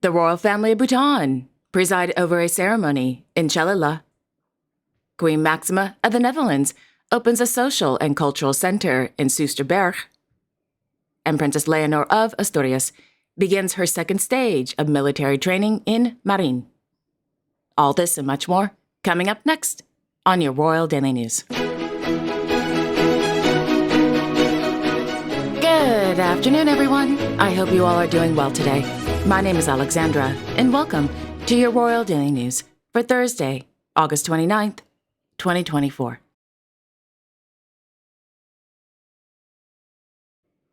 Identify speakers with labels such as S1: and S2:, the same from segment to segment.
S1: The royal family of Bhutan preside over a ceremony in Chelala. Queen Maxima of the Netherlands opens a social and cultural center in Soesterberg. And Princess Leonor of Asturias begins her second stage of military training in Marine. All this and much more coming up next on your Royal Daily News. Good afternoon, everyone. I hope you all are doing well today. My name is Alexandra, and welcome to your Royal Daily News for Thursday, August 29th, 2024.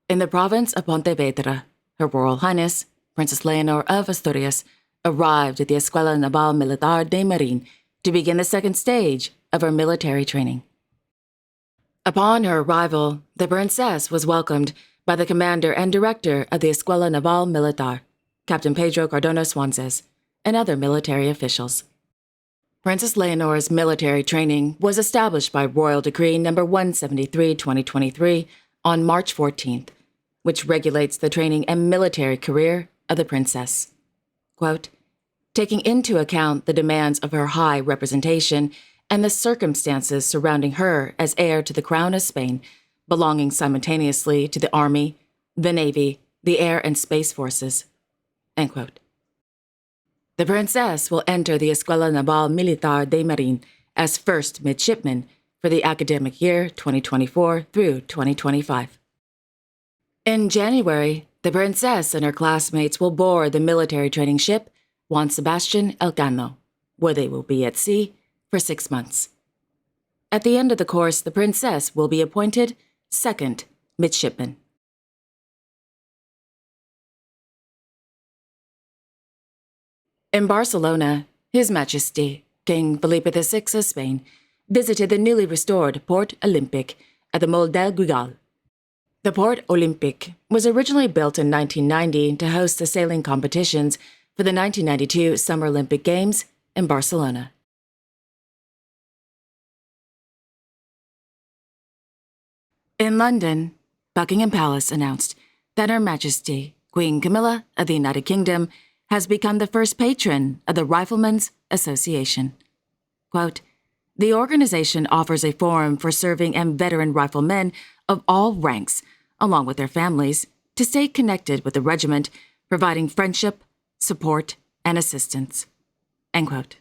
S1: In the province of Pontevedra, Her Royal Highness, Princess Leonor of Asturias, arrived at the Escuela Naval Militar de Marine to begin the second stage of her military training. Upon her arrival, the princess was welcomed by the commander and director of the Escuela Naval Militar, Captain Pedro Cardona Swanzes, and other military officials. Princess Leonor's military training was established by Royal Decree No. 173/2023 on March 14th, which regulates the training and military career of the princess. Quote, taking into account the demands of her high representation and the circumstances surrounding her as heir to the Crown of Spain, belonging simultaneously to the Army, the Navy, the Air and Space Forces. End quote. The princess will enter the Escuela Naval Militar de Marine as first midshipman for the academic year 2024 through 2025. In January, the princess and her classmates will board the military training ship Juan Sebastian Elcano, where they will be at sea for 6 months. At the end of the course, the princess will be appointed second midshipman. In Barcelona, His Majesty, King Felipe VI of Spain, visited the newly restored Port Olympic at the Mole del Guigal. The Port Olympic was originally built in 1990 to host the sailing competitions for the 1992 Summer Olympic Games in Barcelona. In London, Buckingham Palace announced that Her Majesty, Queen Camilla of the United Kingdom, has become the first patron of the Riflemans Association. Quote, the organization offers a forum for serving and veteran riflemen of all ranks, along with their families, to stay connected with the regiment, providing friendship, support, and assistance. End quote.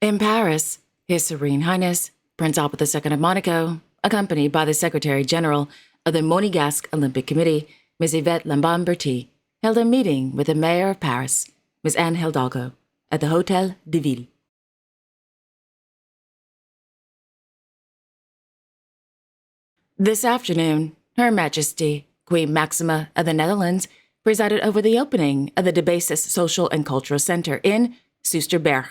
S1: In Paris, His Serene Highness, Prince Albert II of Monaco, accompanied by the Secretary-General of the Monégasque Olympic Committee, Ms. Yvette Lambert-Berty, held a meeting with the Mayor of Paris, Ms. Anne Hidalgo, at the Hôtel de Ville. This afternoon, Her Majesty, Queen Maxima of the Netherlands, presided over the opening of the Debasis Social and Cultural Center in Soesterberg.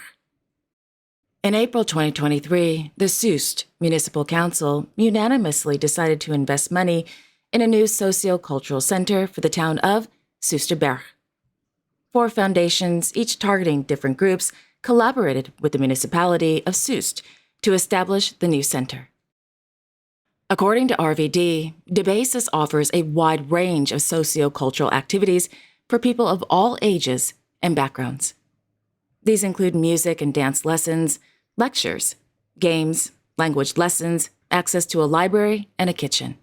S1: In April 2023, the Soest Municipal Council unanimously decided to invest money in a new socio-cultural center for the town of Soesterberg. 4 foundations, each targeting different groups, collaborated with the municipality of Soest to establish the new center. According to RVD, Debasis offers a wide range of socio-cultural activities for people of all ages and backgrounds. These include music and dance lessons, lectures, games, language lessons, access to a library, and a kitchen.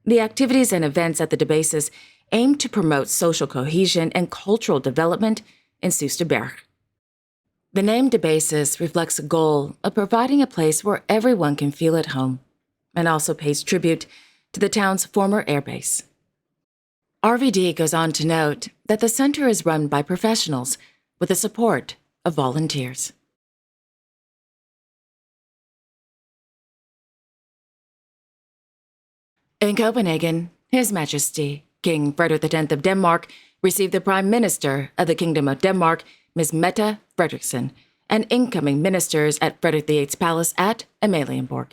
S1: The activities and events at the Debasis aim to promote social cohesion and cultural development in Soesterberg. The name Debasis reflects a goal of providing a place where everyone can feel at home, and also pays tribute to the town's former airbase. RVD goes on to note that the center is run by professionals with the support of volunteers. In Copenhagen, His Majesty, King Frederick X of Denmark, received the Prime Minister of the Kingdom of Denmark, Ms. Mette Frederiksen, and incoming ministers at Frederick VIII's Palace at Amalienborg.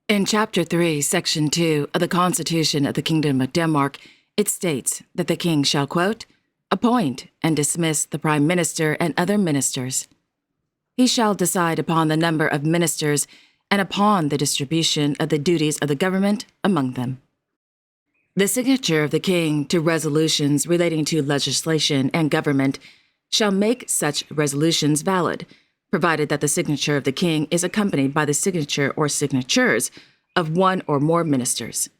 S1: In Chapter 3, Section 2 of the Constitution of the Kingdom of Denmark, it states that the king shall, quote, appoint and dismiss the Prime Minister and other ministers. He shall decide upon the number of ministers and upon the distribution of the duties of the government among them. The signature of the king to resolutions relating to legislation and government shall make such resolutions valid, provided that the signature of the king is accompanied by the signature or signatures of one or more ministers.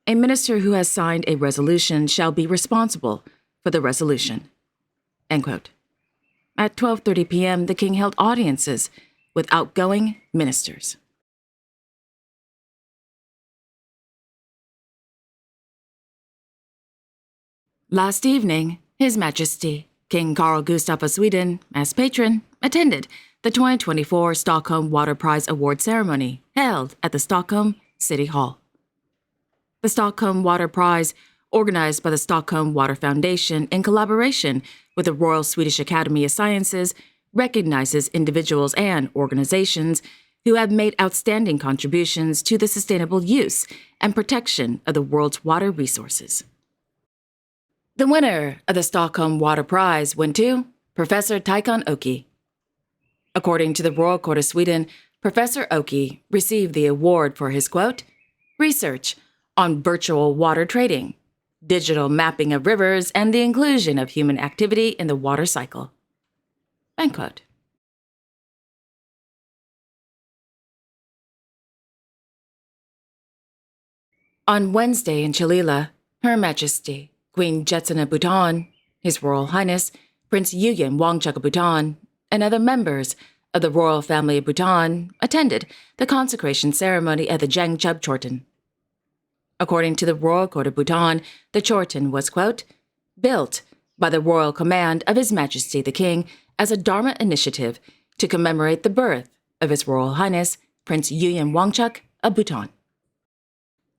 S1: A minister who has signed a resolution shall be responsible for the resolution." End quote. At 12:30 p.m., the king held audiences with outgoing ministers. Last evening, His Majesty, King Carl Gustaf of Sweden, as patron, attended the 2024 Stockholm Water Prize Award ceremony held at the Stockholm City Hall. The Stockholm Water Prize, organized by the Stockholm Water Foundation in collaboration with the Royal Swedish Academy of Sciences, recognizes individuals and organizations who have made outstanding contributions to the sustainable use and protection of the world's water resources. The winner of the Stockholm Water Prize went to Professor Tycon Oki. According to the Royal Court of Sweden, Professor Oki received the award for his, quote, "research on virtual water trading, digital mapping of rivers, and the inclusion of human activity in the water cycle." End quote. On Wednesday in Chalila, Her Majesty, Queen Jetsun of Bhutan, His Royal Highness, Prince Yuyun Wangchuck of Bhutan, and other members of the royal family of Bhutan attended the consecration ceremony at the Jangchub Chorten. According to the Royal Court of Bhutan, the Chorten was, quote, "built by the royal command of His Majesty the King as a Dharma initiative to commemorate the birth of His Royal Highness Prince Yuyun Wangchuck of Bhutan."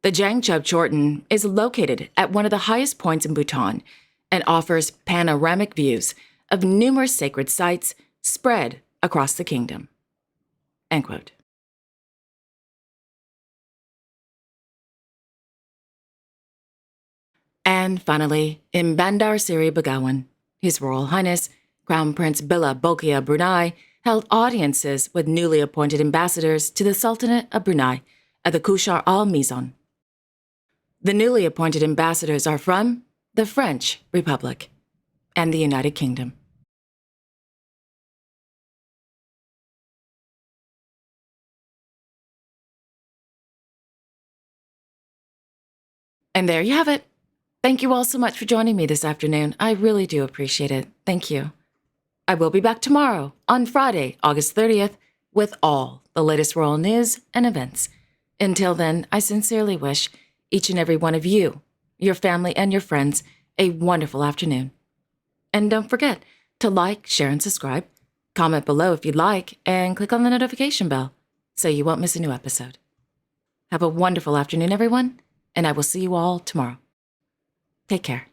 S1: The Jangchub Chorten is located at one of the highest points in Bhutan and offers panoramic views of numerous sacred sites spread across the kingdom. End quote. And finally, in Bandar Seri Begawan, His Royal Highness, Crown Prince Bila Bolkiah of Brunei, held audiences with newly appointed ambassadors to the Sultanate of Brunei at the Kushar al-Mizan. The newly appointed ambassadors are from the French Republic and the United Kingdom. And there you have it. Thank you all so much for joining me this afternoon. I really do appreciate it. Thank you. I will be back tomorrow on Friday, August 30th, with all the latest royal news and events. Until then, I sincerely wish each and every one of you, your family, and your friends a wonderful afternoon. And don't forget to like, share, and subscribe. Comment below if you'd like, and click on the notification bell so you won't miss a new episode. Have a wonderful afternoon, everyone, and I will see you all tomorrow. Take care.